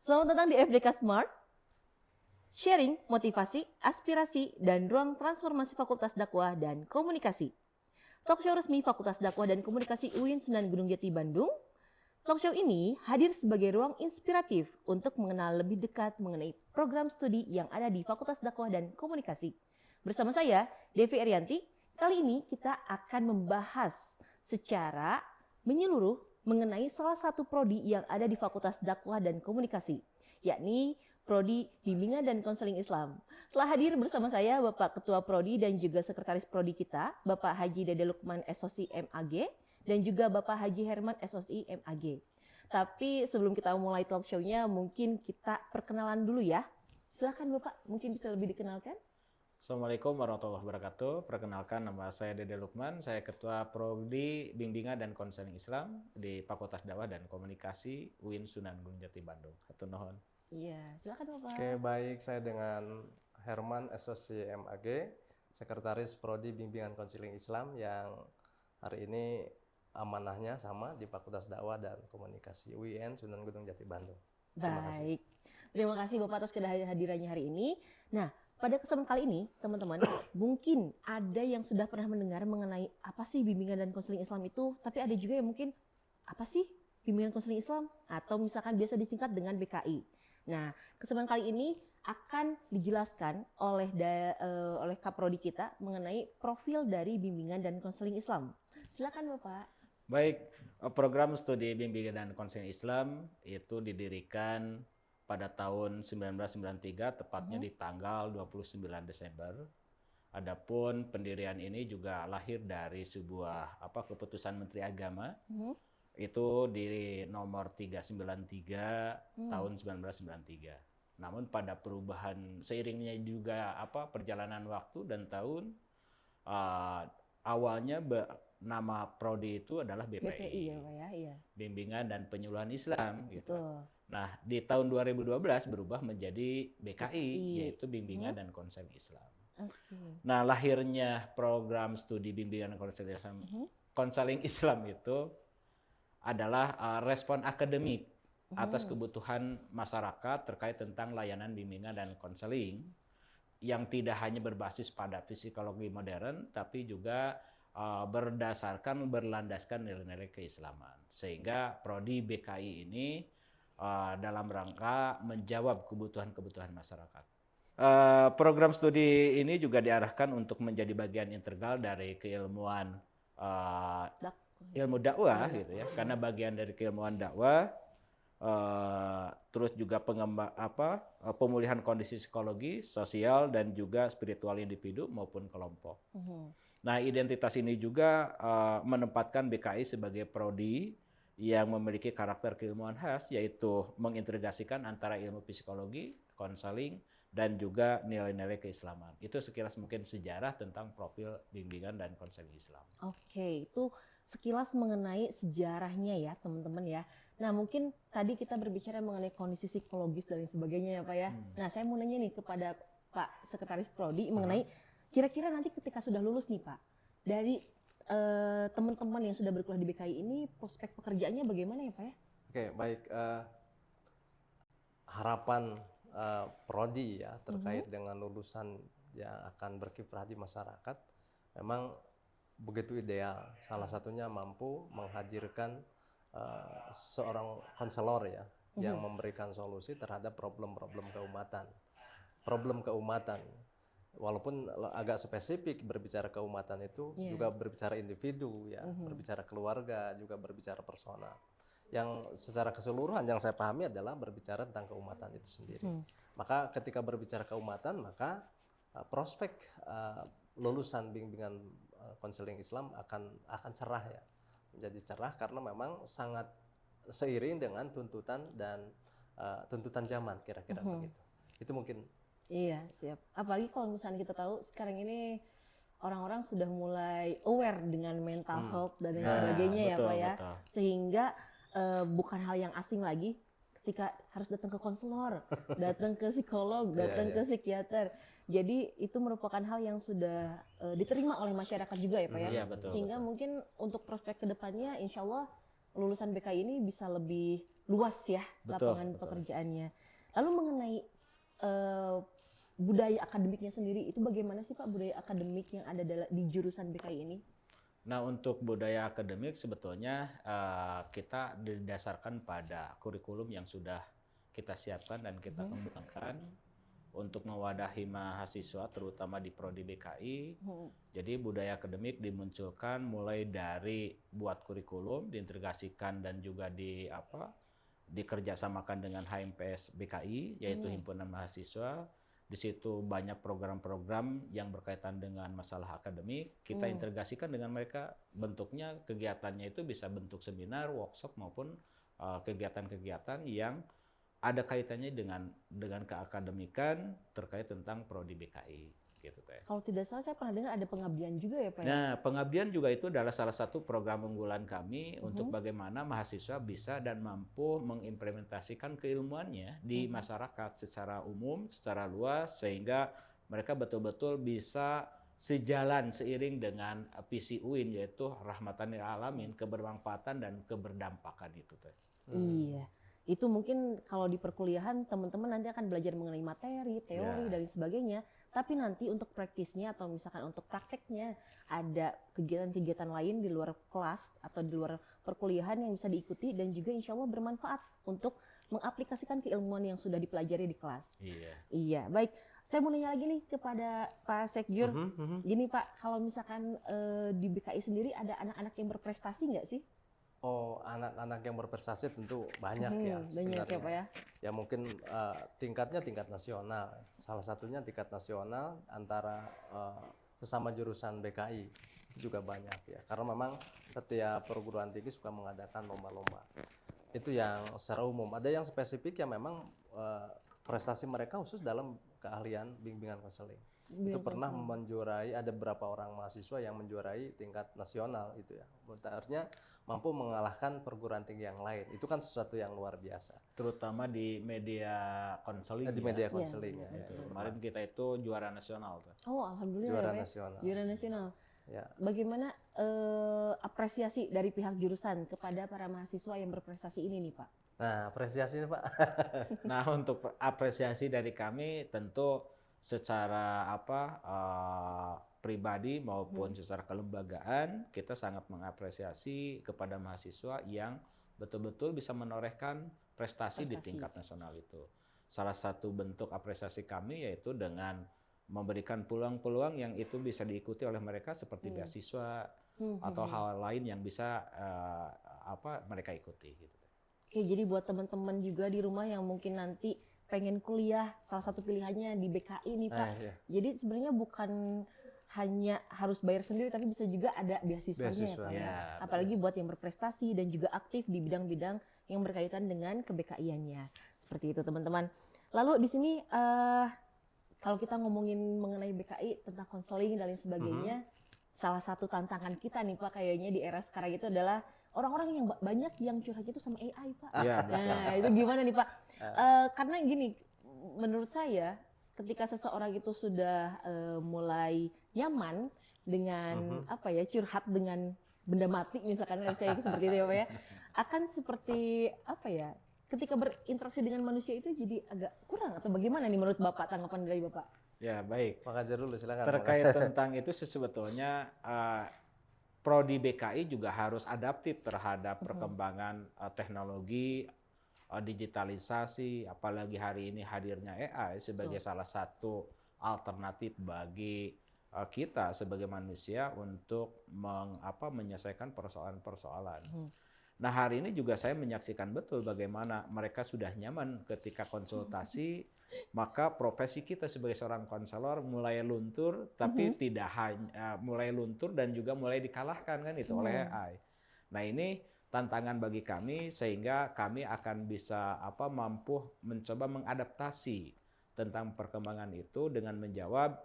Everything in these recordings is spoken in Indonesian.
Selamat datang di FDK Smart, sharing, motivasi, aspirasi, dan ruang transformasi Fakultas Dakwah dan Komunikasi. Talkshow resmi Fakultas Dakwah dan Komunikasi UIN Sunan Gunung Jati Bandung. Talkshow ini hadir sebagai ruang inspiratif untuk mengenal lebih dekat mengenai program studi yang ada di Fakultas Dakwah dan Komunikasi. Bersama saya, Devi Arianti, kali ini kita akan membahas secara menyeluruh mengenai salah satu prodi yang ada di Fakultas Dakwah dan Komunikasi, yakni Prodi Bimbingan dan Konseling Islam. Telah hadir bersama saya Bapak Ketua Prodi dan juga Sekretaris Prodi kita, Bapak Haji Dede Lukman SOSI MAG, dan juga Bapak Haji Herman SOSI MAG. Tapi sebelum kita mulai talk show-nya, mungkin kita perkenalan dulu ya. Silakan Bapak, mungkin bisa lebih dikenalkan. Assalamualaikum warahmatullahi wabarakatuh. Perkenalkan, nama saya Dede Lukman. Saya Ketua Prodi Bimbingan dan Konseling Islam di Fakultas Dakwah dan Komunikasi UIN Sunan Gunung Jati Bandung. Hatur nuhun. Iya, silakan Bapak. Oke, baik. Saya dengan Herman SOSI MAG, Sekretaris Prodi Bimbingan Konseling Islam yang hari ini amanahnya sama di Fakultas Dakwah dan Komunikasi UIN Sunan Gunung Jati Bandung. Baik, terima kasih Bapak atas kehadirannya hari ini. Nah, pada kesempatan kali ini, teman-teman, mungkin ada yang sudah pernah mendengar mengenai apa sih bimbingan dan konseling Islam itu, tapi ada juga yang mungkin apa sih bimbingan konseling Islam atau misalkan biasa disingkat dengan BKI. Nah, kesempatan kali ini akan dijelaskan oleh Kaprodi kita mengenai profil dari bimbingan dan konseling Islam. Silakan Bapak. Baik, program studi Bimbingan dan Konseling Islam itu didirikan pada tahun 1993, tepatnya di tanggal 29 Desember. Adapun pendirian ini juga lahir dari sebuah keputusan Menteri Agama. Itu di nomor 393 tahun 1993. Namun pada perubahan seiringnya juga perjalanan waktu dan tahun, awalnya nama prodi itu adalah BPI, ya Pak ya, iya. Bimbingan dan Penyuluhan Islam gitu. Betul. Nah, di tahun 2012 berubah menjadi BKI, yaitu Bimbingan dan Konseling Islam. Nah, lahirnya program studi Bimbingan dan Konseling Islam itu adalah respon akademik atas kebutuhan masyarakat terkait tentang layanan bimbingan dan konseling yang tidak hanya berbasis pada psikologi modern, tapi juga berlandaskan nilai-nilai keislaman. Sehingga prodi BKI ini dalam rangka menjawab kebutuhan-kebutuhan masyarakat. Program studi ini juga diarahkan untuk menjadi bagian integral dari keilmuan ilmu dakwah gitu ya, karena bagian dari keilmuan dakwah, terus juga pemulihan kondisi psikologi, sosial, dan juga spiritual individu maupun kelompok. Nah, identitas ini juga menempatkan BKI sebagai prodi yang memiliki karakter keilmuan khas, yaitu mengintegrasikan antara ilmu psikologi, konseling, dan juga nilai-nilai keislaman. Itu sekilas mungkin sejarah tentang profil bimbingan dan konseling Islam. Oke, itu sekilas mengenai sejarahnya ya teman-teman ya. Nah, mungkin tadi kita berbicara mengenai kondisi psikologis dan sebagainya ya Pak ya. Nah, saya mau nanya nih kepada Pak Sekretaris Prodi mengenai kira-kira nanti ketika sudah lulus nih Pak, dari teman-teman yang sudah berkuliah di BKI ini prospek pekerjaannya bagaimana ya Pak ya? Oke, baik. Harapan prodi ya terkait dengan lulusan yang akan berkiprah di masyarakat memang begitu ideal. Salah satunya mampu menghadirkan seorang konselor ya yang memberikan solusi terhadap problem-problem keumatan. Problem keumatan, walaupun agak spesifik berbicara keumatan itu juga berbicara individu ya, berbicara keluarga, juga berbicara personal. Yang secara keseluruhan yang saya pahami adalah berbicara tentang keumatan itu sendiri. Maka ketika berbicara keumatan, maka prospek lulusan bimbingan konseling Islam akan cerah ya, menjadi cerah karena memang sangat seiring dengan tuntutan dan tuntutan zaman kira-kira begitu. Itu mungkin. Iya, siap. Apalagi kalau misalnya kita tahu sekarang ini orang-orang sudah mulai aware dengan mental health dan lain sebagainya ya Pak ya. Betul. Sehingga bukan hal yang asing lagi ketika harus datang ke konselor, datang ke psikolog, datang ke psikiater. Jadi itu merupakan hal yang sudah diterima oleh masyarakat juga ya Pak ya. Iya, betul, Sehingga mungkin untuk prospek kedepannya insya Allah lulusan BKI ini bisa lebih luas ya Betul, lapangan betul. pekerjaannya. Lalu mengenai budaya akademiknya sendiri itu bagaimana sih Pak, budaya akademik yang ada di jurusan BKI ini? Nah, untuk budaya akademik sebetulnya kita didasarkan pada kurikulum yang sudah kita siapkan dan kita kembangkan untuk mewadahi mahasiswa terutama di prodi BKI. Jadi budaya akademik dimunculkan mulai dari buat kurikulum, diintegrasikan dan juga dikerjasamakan dengan HMPS BKI yaitu Himpunan Mahasiswa. Di situ banyak program-program yang berkaitan dengan masalah akademik, kita integrasikan dengan mereka. Bentuknya kegiatannya itu bisa bentuk seminar, workshop maupun kegiatan-kegiatan yang ada kaitannya dengan keakademikan terkait tentang prodi BKI gitu Teh. Kalau tidak salah saya pernah dengar ada pengabdian juga ya Pak ya? Nah, pengabdian juga itu adalah salah satu program unggulan kami untuk bagaimana mahasiswa bisa dan mampu mengimplementasikan keilmuannya di masyarakat secara umum, secara luas, sehingga mereka betul-betul bisa sejalan seiring dengan visi UIN yaitu rahmatan lil alamin, kebermanfaatan dan keberdampakan itu Teh. Iya. Itu mungkin kalau di perkuliahan teman-teman nanti akan belajar mengenai materi, teori dan sebagainya. Tapi nanti untuk praktisnya atau misalkan untuk prakteknya ada kegiatan-kegiatan lain di luar kelas atau di luar perkuliahan yang bisa diikuti dan juga insya Allah bermanfaat untuk mengaplikasikan keilmuan yang sudah dipelajari di kelas. Iya. Iya, baik. Saya mau nanya lagi nih kepada Pak Sekjur. Gini Pak, kalau misalkan di BKI sendiri ada anak-anak yang berprestasi nggak sih? Oh, anak-anak yang berprestasi tentu banyak ya Banyak ya sebenarnya. Pak ya. Ya mungkin tingkatnya tingkat nasional. Salah satunya tingkat nasional antara sesama jurusan BKI itu juga banyak ya. Karena memang setiap perguruan tinggi suka mengadakan lomba-lomba. Itu yang secara umum. Ada yang spesifik yang memang prestasi mereka khusus dalam keahlian bimbingan konseling. Itu pernah menjuarai, ada beberapa orang mahasiswa yang menjuarai tingkat nasional itu ya. Artinya mampu mengalahkan perguruan tinggi yang lain. Itu kan sesuatu yang luar biasa. Terutama di media konseling. Di media konseling ya. Kemarin kita itu juara nasional tuh. Oh, alhamdulillah Juara ya, Pak. nasional. Juara nasional. Ya. Bagaimana apresiasi dari pihak jurusan kepada para mahasiswa yang berprestasi ini nih, Pak? Nah, apresiasi nih, Pak. Nah, untuk apresiasi dari kami tentu secara pribadi maupun secara kelembagaan kita sangat mengapresiasi kepada mahasiswa yang betul-betul bisa menorehkan prestasi di tingkat nasional itu. Salah satu bentuk apresiasi kami yaitu dengan memberikan peluang-peluang yang itu bisa diikuti oleh mereka seperti beasiswa atau hal lain yang bisa mereka ikuti gitu. Oke, jadi buat teman-teman juga di rumah yang mungkin nanti pengen kuliah, salah satu pilihannya di BKI nih Pak. Iya. Jadi sebenarnya bukan hanya harus bayar sendiri, tapi bisa juga ada beasiswanya ya Pak. Ya, apalagi buat yang berprestasi dan juga aktif di bidang-bidang yang berkaitan dengan ke-BKI-annya. Seperti itu teman-teman. Lalu di sini kalau kita ngomongin mengenai BKI tentang konseling dan lain sebagainya, salah satu tantangan kita nih Pak kayaknya di era sekarang itu adalah orang-orang yang banyak yang curhat itu sama AI Pak. Ya, nah itu gimana nih Pak? Karena gini, menurut saya ketika seseorang itu sudah mulai nyaman dengan curhat dengan benda mati misalkan saya itu seperti itu ya Pak ya, akan seperti ketika berinteraksi dengan manusia itu jadi agak kurang atau bagaimana nih menurut Bapak, tanggapan dari Bapak? Ya, baik. Pak Hajar dulu silakan. Terkait tentang itu sebetulnya prodi BKI juga harus adaptif terhadap perkembangan teknologi, digitalisasi, apalagi hari ini hadirnya AI sebagai salah satu alternatif bagi kita sebagai manusia untuk menyelesaikan persoalan-persoalan. Nah, hari ini juga saya menyaksikan betul bagaimana mereka sudah nyaman ketika konsultasi, maka profesi kita sebagai seorang konselor mulai luntur, tapi tidak hanya mulai luntur dan juga mulai dikalahkan kan itu oleh AI. Nah, ini tantangan bagi kami sehingga kami akan bisa mampu mencoba mengadaptasi tentang perkembangan itu dengan menjawab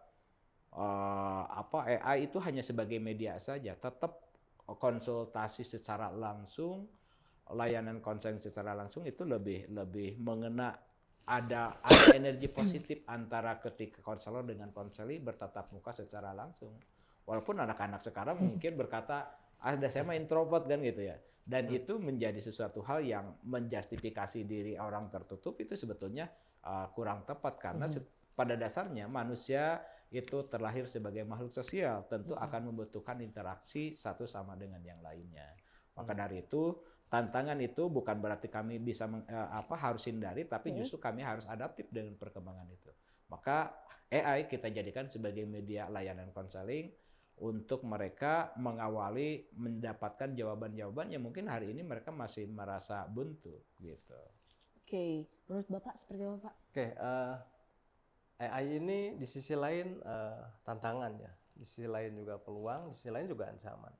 AI itu hanya sebagai media saja, tetap konsultasi secara langsung, layanan konseling secara langsung itu lebih mengena ada energi positif antara ketika konselor dengan konseli bertatap muka secara langsung. Walaupun anak-anak sekarang mungkin berkata, saya mah introvert kan gitu ya. Dan itu menjadi sesuatu hal yang menjustifikasi diri orang tertutup itu sebetulnya kurang tepat karena pada dasarnya manusia itu terlahir sebagai makhluk sosial, tentu akan membutuhkan interaksi satu sama dengan yang lainnya. Maka dari itu tantangan itu bukan berarti kami bisa harus hindari, tapi justru kami harus adaptif dengan perkembangan itu. Maka AI kita jadikan sebagai media layanan konseling untuk mereka mengawali mendapatkan jawaban-jawaban yang mungkin hari ini mereka masih merasa buntu gitu. Oke, menurut Bapak seperti apa, Pak? Oke, AI ini di sisi lain tantangan ya, di sisi lain juga peluang, di sisi lain juga ancaman.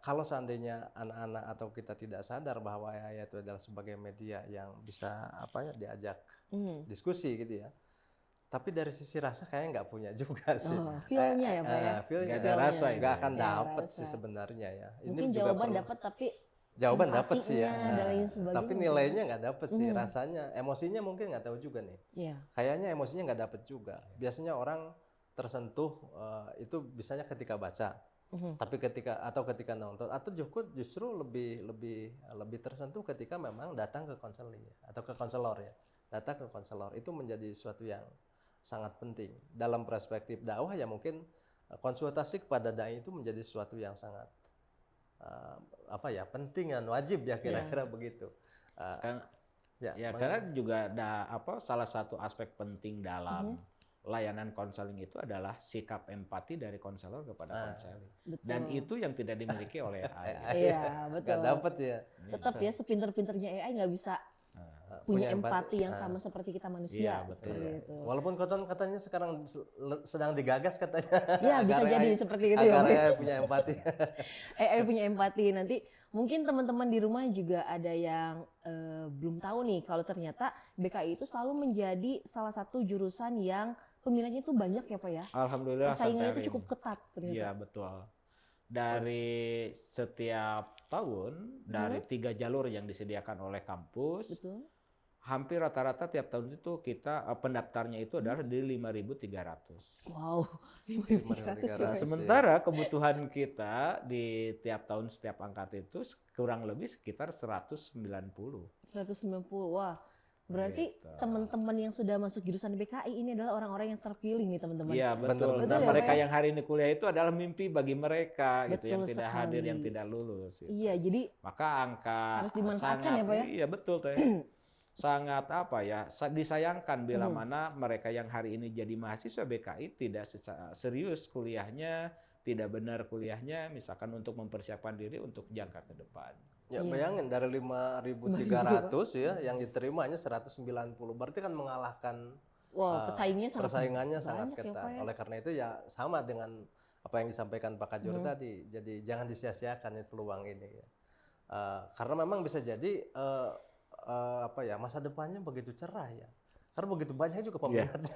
Kalau seandainya anak-anak atau kita tidak sadar bahwa AI itu adalah sebagai media yang bisa diajak diskusi gitu ya. Tapi dari sisi rasa kayaknya nggak punya juga sih. Feel-nya ya, Pak ya? Nggak ada rasa ya? Nggak akan Nggak ada dapat rasa. sih sebenarnya ya. Mungkin juga jawaban perlu- dapat tapi jawaban dapat sih ya. empatinya dan lain sebagainya Tapi mungkin. nilainya nggak dapat sih, rasanya, emosinya mungkin nggak tahu juga nih. Iya. Kayaknya emosinya nggak dapat juga. Biasanya orang tersentuh itu bisanya ketika baca, tapi ketika nonton, atau justru lebih tersentuh ketika memang datang ke konseling atau ke konselor ya. Datang ke konselor itu menjadi sesuatu yang sangat penting dalam perspektif dakwah ya. Mungkin konsultasi kepada dai itu menjadi sesuatu yang sangat penting dan wajib ya, kira-kira begitu. Karena juga ada salah satu aspek penting dalam layanan konseling itu adalah sikap empati dari konselor kepada konseling. Betul. Dan itu yang tidak dimiliki oleh AI. Iya, betul. Nggak dapat ya. Tetap ya sepinter-pinternya AI nggak bisa punya empati yang sama seperti kita manusia. Iya, betul. Seperti itu. Walaupun katanya sekarang sedang digagas katanya. Iya, bisa agar jadi AI seperti itu ya, agar Pak. AI punya empati. AI punya empati. Nanti mungkin teman-teman di rumah juga ada yang belum tahu nih kalau ternyata BKI itu selalu menjadi salah satu jurusan yang peminatnya itu banyak ya, Pak ya. Alhamdulillah. Persaingannya sampai itu cukup hari ketat ini. ternyata. Iya, betul. Dari setiap tahun dari 3 jalur yang disediakan oleh kampus, Betul. hampir rata-rata tiap tahun itu kita pendaftarnya itu adalah di 5.300. Wow, 5.300 ya. Nah, Sementara kebutuhan kita di tiap tahun setiap angkatan itu kurang lebih sekitar 190. 190. Wah, berarti Gitu. teman-teman yang sudah masuk jurusan BKI ini adalah orang-orang yang terpilih nih, teman-teman. Iya, betul. Benar, Dan ya, mereka Pak ya? yang hari ini kuliah itu adalah mimpi bagi mereka gitu, yang Betul tidak hadir, sekali. yang tidak lulus gitu. Iya, jadi Maka angka harus dimanfaatkan sangat, ya, Pak ya? Iya, betul Teh. Sangat disayangkan bila mana mereka yang hari ini jadi mahasiswa BKI tidak serius kuliahnya, tidak benar kuliahnya, misalkan untuk mempersiapkan diri untuk jangka ke depan. Ya, Iya. bayangin dari 5.300 ya, yang diterimanya 190. Berarti kan mengalahkan wow, persaingannya sangat banyak ya, ketat. Pak ya? Oleh karena itu ya sama dengan apa yang disampaikan Pak Kajur tadi. Jadi jangan disia-siakan peluang ini ya. Karena memang bisa jadi masa depannya begitu cerah ya. Karena begitu banyak juga peminatnya.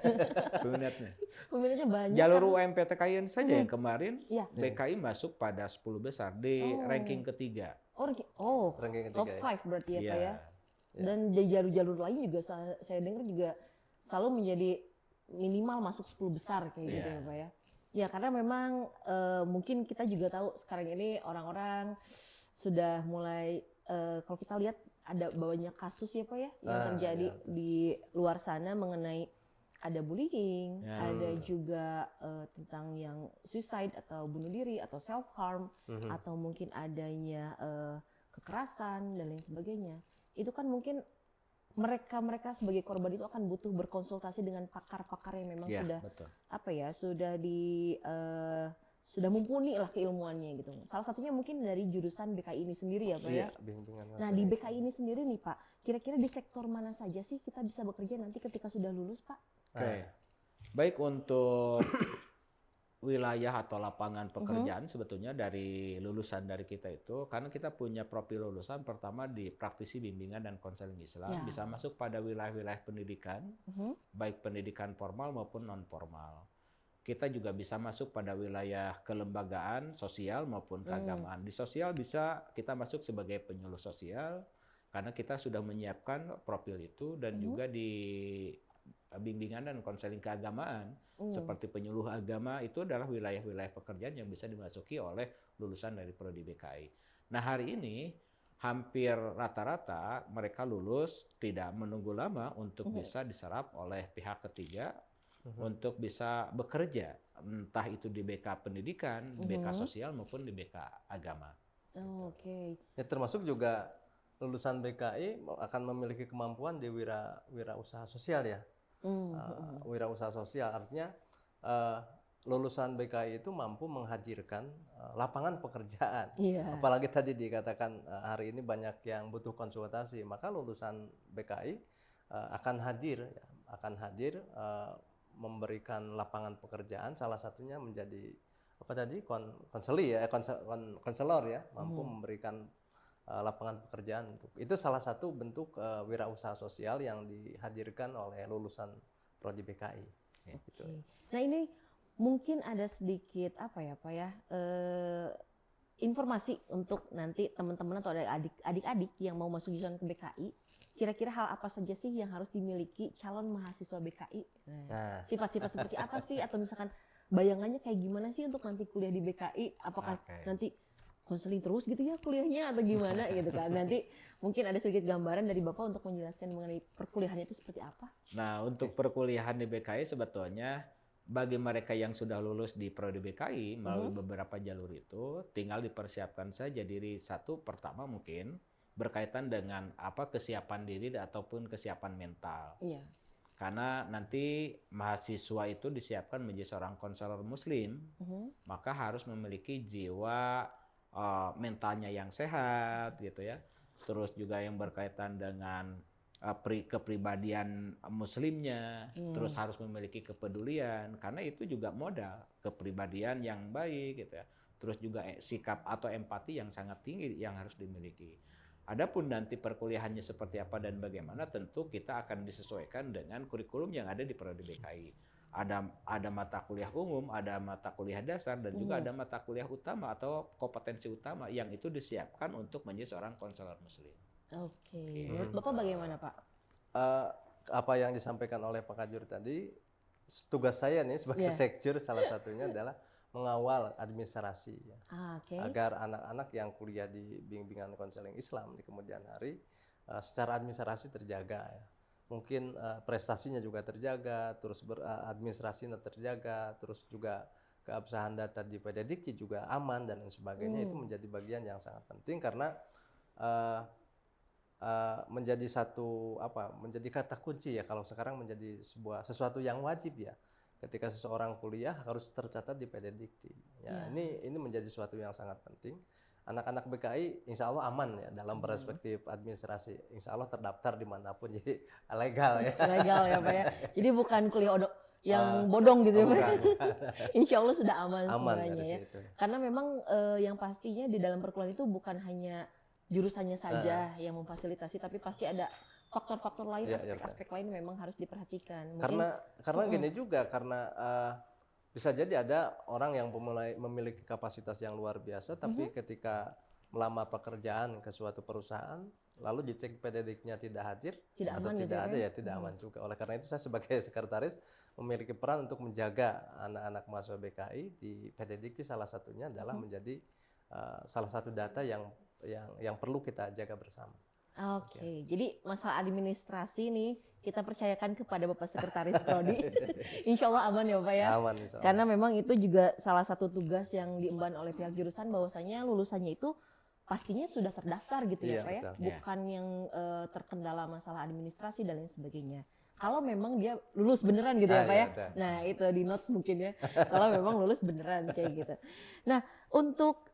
Peminatnya. Peminatnya banyak. Jalur kan? UMPTKIN saja yang kemarin Iya. BKI masuk pada 10 besar di ranking ketiga. Ranking top ketiga 5 berarti ya, Iya. Pak ya. Dan di jalur-jalur lain juga saya dengar juga selalu menjadi minimal masuk 10 besar kayak gitu Iya. ya, Pak ya. Ya karena memang mungkin kita juga tahu sekarang ini orang-orang sudah mulai kalau kita lihat ada banyak kasus ya, Pak ya, yang terjadi di luar sana mengenai ada bullying, ada juga tentang yang suicide atau bunuh diri atau self harm atau mungkin adanya kekerasan dan lain sebagainya. Itu kan mungkin mereka sebagai korban itu akan butuh berkonsultasi dengan pakar-pakar yang memang Iya, sudah betul. sudah mumpuni lah keilmuannya gitu. Salah satunya mungkin dari jurusan BKI ini sendiri ya, Pak ya. Iya, bimbingan Nah, di BKI ini sendiri nih, Pak, kira-kira di sektor mana saja sih kita bisa bekerja nanti ketika sudah lulus, Pak? Oke. Baik untuk wilayah atau lapangan pekerjaan sebetulnya dari lulusan dari kita itu, karena kita punya profil lulusan pertama di praktisi bimbingan dan konseling Islam, Ya. bisa masuk pada wilayah-wilayah pendidikan, baik pendidikan formal maupun non formal. Kita juga bisa masuk pada wilayah kelembagaan sosial maupun keagamaan. Di sosial bisa kita masuk sebagai penyuluh sosial karena kita sudah menyiapkan profil itu, dan juga di bimbingan dan konseling keagamaan seperti penyuluh agama itu adalah wilayah-wilayah pekerjaan yang bisa dimasuki oleh lulusan dari prodi BKI. Nah, hari ini hampir rata-rata mereka lulus tidak menunggu lama untuk bisa diserap oleh pihak ketiga untuk bisa bekerja, entah itu di BK pendidikan, BK sosial maupun di BK agama. Oh, oke. Ya, termasuk juga lulusan BKI akan memiliki kemampuan di wirausaha sosial ya. Wirausaha sosial artinya lulusan BKI itu mampu menghadirkan lapangan pekerjaan. Iya. Apalagi tadi dikatakan hari ini banyak yang butuh konsultasi, maka lulusan BKI akan hadir memberikan lapangan pekerjaan, salah satunya menjadi apa tadi konselor ya, mampu memberikan lapangan pekerjaan. Itu salah satu bentuk wirausaha sosial yang dihadirkan oleh lulusan prodi BKI. Gitu. Nah, ini mungkin ada sedikit apa ya Pak ya, informasi untuk nanti teman-teman atau adik-adik yang mau masuk jurusan ke BKI, kira-kira hal apa saja sih yang harus dimiliki calon mahasiswa BKI? Nah, sifat-sifat seperti apa sih, atau misalkan bayangannya kayak gimana sih untuk nanti kuliah di BKI? Apakah nanti konseling terus gitu ya kuliahnya atau gimana gitu kan? Nanti mungkin ada sedikit gambaran dari Bapak untuk menjelaskan mengenai perkuliahannya itu seperti apa? Nah, untuk perkuliahan di BKI sebetulnya bagi mereka yang sudah lulus di prodi BKI melalui beberapa jalur itu, tinggal dipersiapkan saja diri. Satu, pertama mungkin berkaitan dengan apa kesiapan diri ataupun kesiapan mental. Iya. Karena nanti mahasiswa itu disiapkan menjadi seorang konselor muslim, maka harus memiliki jiwa mentalnya yang sehat gitu ya. Terus juga yang berkaitan dengan kepribadian muslimnya, terus harus memiliki kepedulian, karena itu juga modal kepribadian yang baik gitu ya. Terus juga sikap atau empati yang sangat tinggi yang harus dimiliki. Adapun nanti perkuliahannya seperti apa dan bagaimana, tentu kita akan disesuaikan dengan kurikulum yang ada di prodi BKI. Ada mata kuliah umum, ada mata kuliah dasar, dan juga ada mata kuliah utama atau kompetensi utama yang itu disiapkan untuk menjadi seorang konselor muslim. Oke. Menurut Bapak bagaimana Pak? Apa yang disampaikan oleh Pak Kajur tadi, tugas saya nih sebagai sekjur salah satunya adalah mengawal administrasi ya. Agar anak-anak yang kuliah di bimbingan konseling Islam di kemudian hari secara administrasi terjaga ya. Mungkin prestasinya juga terjaga, terus administrasinya terjaga, terus juga keabsahan data di PDDikti juga aman dan lain sebagainya. Itu menjadi bagian yang sangat penting karena menjadi menjadi kata kunci ya, kalau sekarang menjadi sesuatu yang wajib ya. Ketika seseorang kuliah harus tercatat di PDDikti. Ya, ini menjadi sesuatu yang sangat penting. Anak-anak BKI insya Allah aman ya dalam perspektif administrasi. Insya Allah terdaftar dimanapun, jadi legal ya. Legal ya Pak ya. Jadi bukan kuliah yang bodong gitu ya Pak. Insya Allah sudah aman semuanya ya. Situ. Karena memang yang pastinya di dalam perkuliahan itu bukan hanya jurusannya saja yang memfasilitasi, tapi pasti ada faktor-faktor lain, aspek-aspek lain memang harus diperhatikan. Mungkin, karena gini juga, karena bisa jadi ada orang yang memiliki kapasitas yang luar biasa, tapi ketika melamar pekerjaan ke suatu perusahaan, lalu dicek PDDIK-nya tidak hadir, atau tidak ada ya tidak aman juga. Oleh karena itu saya sebagai sekretaris memiliki peran untuk menjaga anak-anak mahasiswa BKI di PDDIK. Salah satunya adalah menjadi salah satu data yang perlu kita jaga bersama. Oke, jadi masalah administrasi nih kita percayakan kepada Bapak Sekretaris Prodi. Insya Allah aman ya Pak ya. Aman, insya Allah. Karena memang itu juga salah satu tugas yang diemban oleh pihak jurusan, bahwasanya lulusannya itu pastinya sudah terdaftar gitu ya Pak ya. Bukan yang terkendala masalah administrasi dan lain sebagainya. Kalau memang dia lulus beneran gitu ya Pak ya. Nah itu di notes mungkin ya. Kalau memang lulus beneran kayak gitu. Nah untuk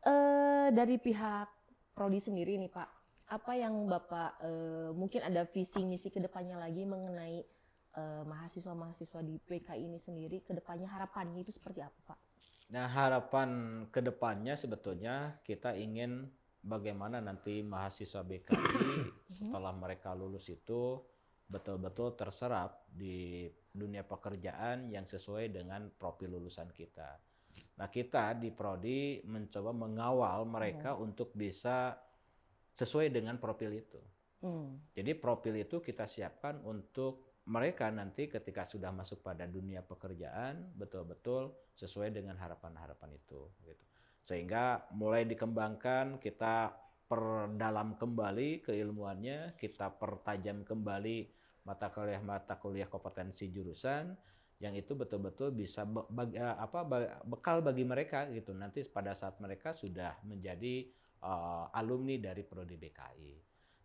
dari pihak Prodi sendiri nih Pak, apa yang Bapak mungkin ada visi misi kedepannya lagi mengenai mahasiswa-mahasiswa di PKI ini sendiri, kedepannya harapannya itu seperti apa Pak? Nah harapan kedepannya sebetulnya kita ingin bagaimana nanti mahasiswa BKI setelah mereka lulus itu betul-betul terserap di dunia pekerjaan yang sesuai dengan profil lulusan kita. Nah kita di Prodi mencoba mengawal mereka untuk bisa sesuai dengan profil itu. Jadi profil itu kita siapkan untuk mereka nanti ketika sudah masuk pada dunia pekerjaan betul-betul sesuai dengan harapan-harapan itu. Gitu. Sehingga mulai dikembangkan kita perdalam kembali keilmuannya, kita pertajam kembali mata kuliah kompetensi jurusan yang itu betul-betul bisa bekal bagi mereka gitu nanti pada saat mereka sudah menjadi alumni dari Prodi BKI.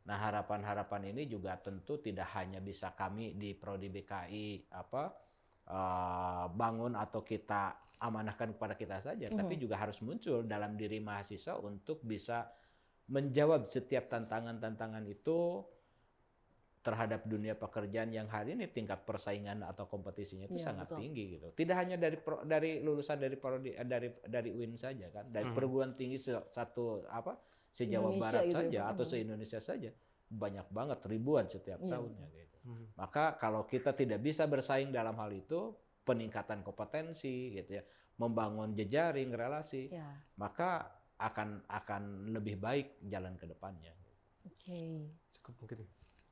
Nah, harapan-harapan ini juga tentu tidak hanya bisa kami di Prodi BKI bangun atau kita amanahkan kepada kita saja, tapi juga harus muncul dalam diri mahasiswa untuk bisa menjawab setiap tantangan-tantangan itu terhadap dunia pekerjaan yang hari ini tingkat persaingan atau kompetisinya itu sangat tinggi gitu. Tidak hanya dari lulusan dari dari UIN saja kan, dari perguruan tinggi se-Jawa Barat gitu saja ya, atau se-Indonesia saja banyak banget ribuan setiap tahunnya gitu. Maka kalau kita tidak bisa bersaing dalam hal itu, peningkatan kompetensi gitu ya, membangun jejaring relasi, maka akan lebih baik jalan ke depannya. Oke. Cukup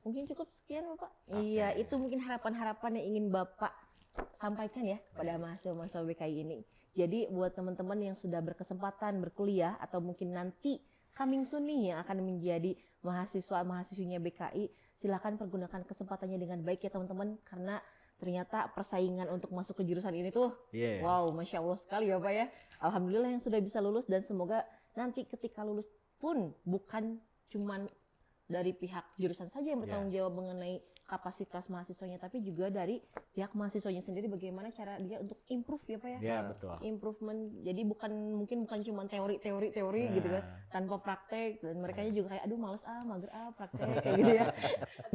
Mungkin cukup sekian Bapak. Iya, itu mungkin harapan-harapan yang ingin Bapak sampaikan ya pada mahasiswa-mahasiswa BKI ini. Jadi buat teman-teman yang sudah berkesempatan berkuliah atau mungkin nanti coming soon nih yang akan menjadi mahasiswa-mahasiswinya BKI, silakan pergunakan kesempatannya dengan baik ya teman-teman, karena ternyata persaingan untuk masuk ke jurusan ini tuh wow, Masya Allah sekali ya Pak ya. Alhamdulillah yang sudah bisa lulus, dan semoga nanti ketika lulus pun bukan cuman dari pihak jurusan saja yang bertanggung jawab mengenai kapasitas mahasiswanya, tapi juga dari pihak mahasiswanya sendiri bagaimana cara dia untuk improve ya Pak ya. Iya, betul. Improvement. Jadi mungkin bukan cuma teori gitu kan, tanpa praktek, dan mereka juga kayak aduh males mager praktek kayak gitu ya.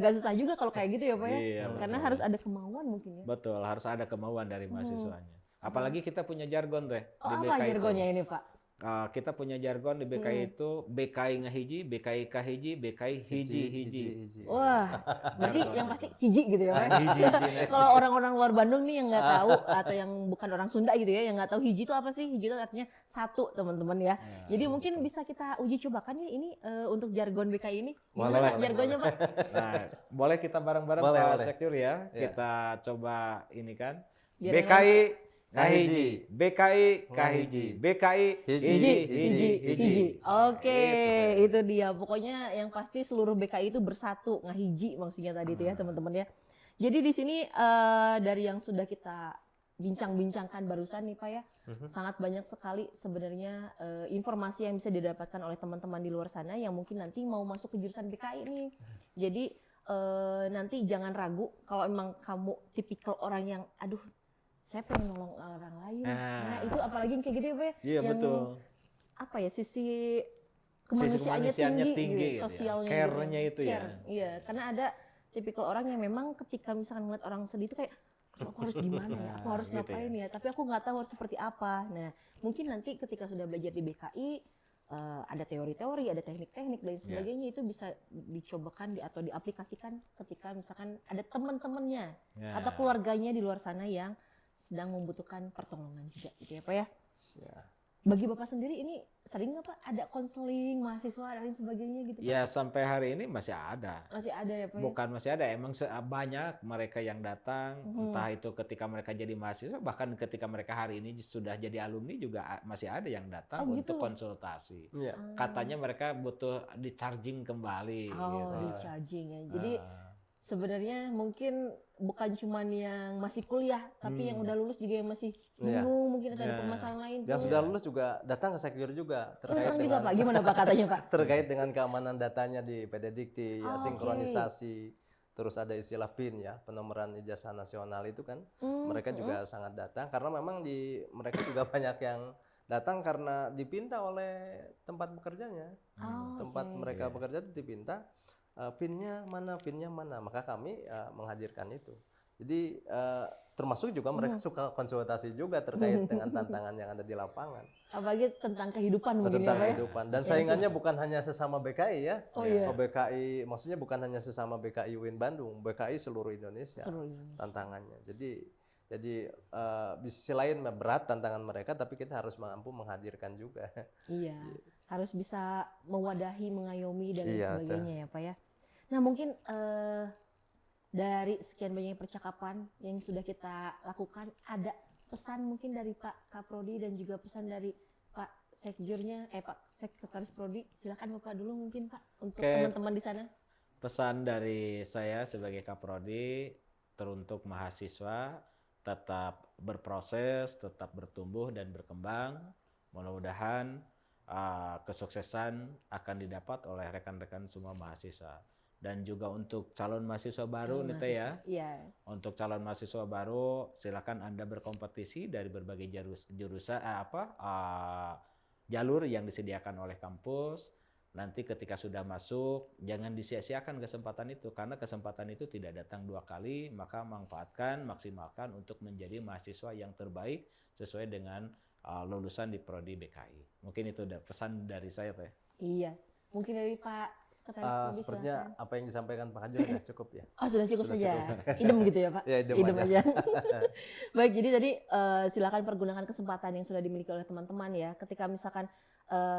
Gak susah juga kalau kayak gitu ya Pak ya. Iya, karena harus ada kemauan mungkin ya. Betul, harus ada kemauan dari mahasiswanya. Apalagi kita punya jargon teh Oh, di apa BKI jargonnya ini Pak? Kita punya jargon di BKI itu BKI ngahiji, BKI kahiji, BKI hiji. Wah, berarti yang pasti hiji gitu ya Pak? Hiji. Kalau orang-orang luar Bandung nih yang nggak tahu atau yang bukan orang Sunda gitu ya, yang nggak tahu hiji itu apa sih? Hiji itu artinya satu teman-teman ya. Jadi mungkin bisa kita uji cobakan ya ini untuk jargon BKI ini. Gimana jargonnya Pak? Nah, boleh kita bareng-bareng Pak Sektur ya. Kita coba ini kan. BKI kahiji, BKI kahiji, BKI hiji. Oke, itu dia. Pokoknya yang pasti seluruh BKI itu bersatu, ngahiji maksudnya tadi itu ya teman-teman ya. Jadi di sini dari yang sudah kita bincang-bincangkan barusan nih Pak ya, sangat banyak sekali sebenarnya informasi yang bisa didapatkan oleh teman-teman di luar sana yang mungkin nanti mau masuk ke jurusan BKI nih. Jadi nanti jangan ragu kalau emang kamu tipikal orang yang aduh saya pengen nolong orang lain. Nah itu apalagi yang kayak gitu ya Pak ya. Iya, yang, betul. Apa ya, sisi kemanusiaannya tinggi gitu, sosialnya ya. Care-nya itu ya. Iya, karena ada tipikal orang yang memang ketika misalkan ngeliat orang sedih itu kayak aku harus gimana ya, aku harus gitu ngapain ya, tapi aku nggak tahu harus seperti apa. Nah mungkin nanti ketika sudah belajar di BKI ada teori-teori, ada teknik-teknik dan sebagainya, itu bisa dicobakan atau diaplikasikan ketika misalkan ada teman-temannya atau keluarganya di luar sana yang sedang membutuhkan pertolongan juga gitu ya Pak ya. Bagi Bapak sendiri ini sering nggak Pak ada konseling mahasiswa dan lain sebagainya gitu Pak? Ya sampai hari ini masih ada. Masih ada ya Pak? Bukan masih ada, emang banyak mereka yang datang, entah itu ketika mereka jadi mahasiswa, bahkan ketika mereka hari ini sudah jadi alumni juga masih ada yang datang untuk konsultasi. Katanya mereka butuh di-charging kembali. Oh, di-charging ya. Jadi sebenarnya mungkin bukan cuma yang masih kuliah, tapi yang udah lulus juga yang masih bingung, mungkin ada permasalahan lain. Yang sudah lulus juga datang ke Sekjur juga terkait dengan juga Pak. Gimana Pak katanya Pak? Terkait dengan keamanan datanya di PD Dikti, sinkronisasi, terus ada istilah PIN ya, penomoran ijazah nasional itu kan, mereka juga sangat datang karena memang mereka juga banyak yang datang karena dipinta oleh tempat bekerjanya, tempat mereka bekerja itu dipinta. PIN-nya mana, maka kami menghadirkan itu. Jadi termasuk juga mereka suka konsultasi juga terkait dengan tantangan yang ada di lapangan. Apalagi tentang kehidupan mungkin tentang ya Pak kehidupan. Dan saingannya bukan hanya sesama BKI ya. BKI maksudnya bukan hanya sesama BKI UIN Bandung, BKI seluruh Indonesia. Tantangannya. Jadi di sisi lain berat tantangan mereka, tapi kita harus mampu menghadirkan juga. Iya, harus bisa mewadahi, mengayomi dan sebagainya ya Pak ya. Nah mungkin dari sekian banyak percakapan yang sudah kita lakukan, ada pesan mungkin dari Pak Kaprodi dan juga pesan dari Pak Sekjurnya, Pak Sekretaris Prodi, silakan Bapak dulu mungkin Pak untuk Oke. teman-teman di sana. Pesan dari saya sebagai Kaprodi teruntuk mahasiswa tetap berproses, tetap bertumbuh dan berkembang. Mudah-mudahan kesuksesan akan didapat oleh rekan-rekan semua mahasiswa. Dan juga untuk calon mahasiswa baru nih Teh ya. Iya. Untuk calon mahasiswa baru silakan Anda berkompetisi dari berbagai jurusan jalur yang disediakan oleh kampus. Nanti ketika sudah masuk, jangan disia-siakan kesempatan itu, karena kesempatan itu tidak datang 2 kali, maka manfaatkan, maksimalkan untuk menjadi mahasiswa yang terbaik sesuai dengan lulusan di Prodi BKI. Mungkin itu udah pesan dari saya Teh. Iya. Mungkin dari Pak Sekretaris Prodi Sepertinya silakan. apa yang disampaikan Pak Hajur sudah cukup ya. Oh, sudah cukup Sudah saja. cukup. Idem gitu ya Pak? Ya, idem Idem aja. aja. Baik, jadi tadi silakan pergunakan kesempatan yang sudah dimiliki oleh teman-teman ya. Ketika misalkan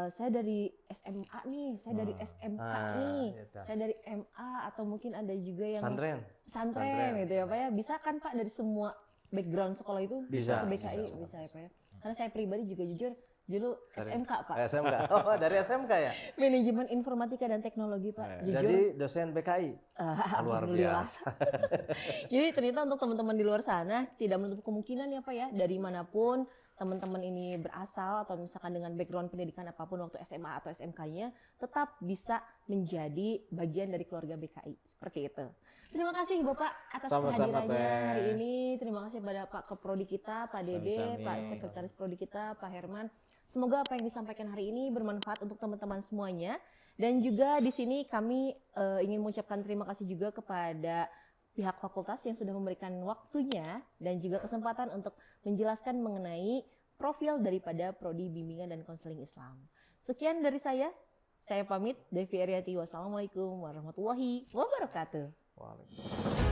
saya dari SMA nih, saya dari SMK nih, Gitu. saya dari MA, atau mungkin ada juga yang Pesantren. pesantren gitu ya Pak ya. Bisa kan Pak dari semua background sekolah itu Bisa, ke BKI? Bisa ya Pak ya. Karena saya pribadi juga jujur dulu Dari- SMK Pak. SMK. Oh, dari SMK ya. Manajemen Informatika dan Teknologi Pak. Jujur. Jadi dosen BKI. Luar Alhamdulillah. biasa. Jadi ternyata untuk teman-teman di luar sana tidak menutup kemungkinan ya Pak ya, dari manapun teman-teman ini berasal atau misalkan dengan background pendidikan apapun waktu SMA atau SMK-nya tetap bisa menjadi bagian dari keluarga BKI. Seperti itu. Terima kasih Bapak atas Sama-sama, kehadirannya Teh. hari ini. Terima kasih pada Pak Keprodi kita, Pak Dede, Sami-sami. Pak Sekretaris Prodi kita, Pak Herman. Semoga apa yang disampaikan hari ini bermanfaat untuk teman-teman semuanya. Dan juga di sini kami ingin mengucapkan terima kasih juga kepada pihak fakultas yang sudah memberikan waktunya dan juga kesempatan untuk menjelaskan mengenai profil daripada Prodi Bimbingan dan Konseling Islam. Sekian dari saya pamit, Devi Ariati. Wassalamualaikum warahmatullahi wabarakatuh. Waalaikumsalam.